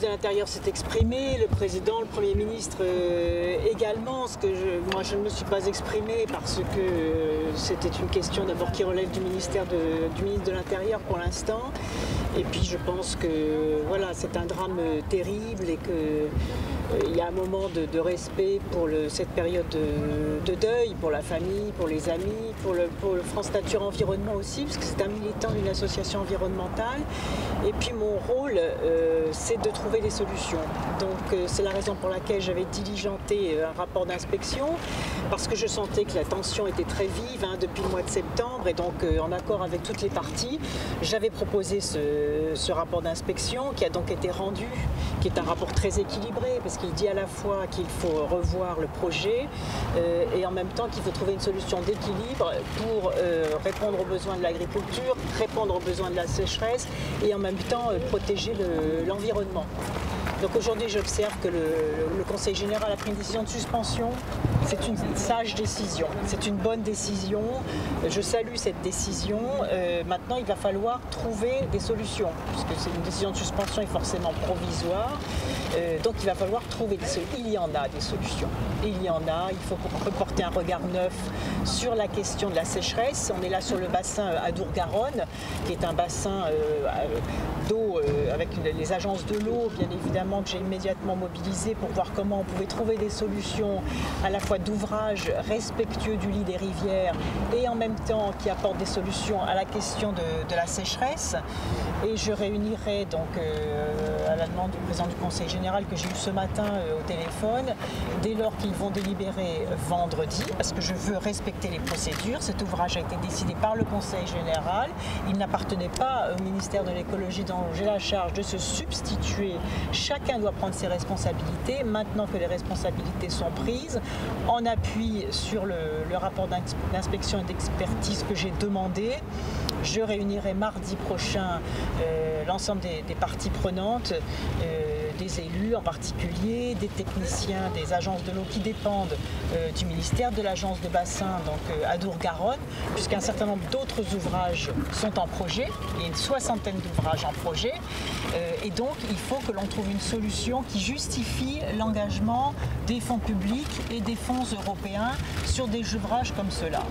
ministre de l'Intérieur s'est exprimé, le président, le Premier ministre également. Moi, je ne me suis pas exprimée parce que c'était une question d'abord qui relève du ministre de l'Intérieur pour l'instant. Et puis je pense que voilà, c'est un drame terrible et qu'il y a un moment de respect pour cette période de deuil, pour la famille, pour les amis, pour le France Nature Environnement aussi, parce que c'est un militant d'une association environnementale. Et puis mon rôle, c'est de trouver des solutions. Donc c'est la raison pour laquelle j'avais diligenté un rapport d'inspection, parce que je sentais que la tension était très vive depuis le mois de septembre, et donc en accord avec toutes les parties, j'avais proposé ce rapport d'inspection qui a donc été rendu, qui est un rapport très équilibré, parce qu'il dit à la fois qu'il faut revoir le projet et en même temps qu'il faut trouver une solution d'équilibre pour répondre aux besoins de l'agriculture, répondre aux besoins de la sécheresse et en même temps protéger l'environnement. Donc aujourd'hui, j'observe que le Conseil général a pris une décision de suspension. C'est une sage décision, c'est une bonne décision. Je salue cette décision. Maintenant, il va falloir trouver des solutions, puisque c'est une décision de suspension est forcément provisoire. Donc il va falloir trouver des solutions. Il y en a des solutions. Il y en a. Il faut porter un regard neuf sur la question de la sécheresse. On est là sur le bassin Adour-Garonne, qui est un bassin d'eau avec les agences de l'eau, bien évidemment, que j'ai immédiatement mobilisé pour voir comment on pouvait trouver des solutions à la fois d'ouvrages respectueux du lit des rivières et en même temps qui apportent des solutions à la question de la sécheresse. Et je réunirai donc à la demande du président du Conseil général que j'ai eu ce matin au téléphone, dès lors qu'ils vont délibérer vendredi, parce que je veux respecter les procédures. Cet ouvrage a été décidé par le Conseil général. Il n'appartenait pas au ministère de l'écologie dont j'ai la charge de se substituer. Chacun doit prendre ses responsabilités. Maintenant que les responsabilités sont prises, en appui sur le rapport d'inspection et d'expertise que j'ai demandé, je réunirai mardi prochain l'ensemble des parties prenantes, des élus en particulier, des techniciens, des agences de l'eau qui dépendent du ministère, de l'agence de bassin, donc Adour-Garonne, puisqu'un certain nombre d'autres ouvrages sont en projet. Il y a une soixantaine d'ouvrages en projet. Et donc, il faut que l'on trouve une solution qui justifie l'engagement des fonds publics et des fonds européens sur des ouvrages comme ceux-là.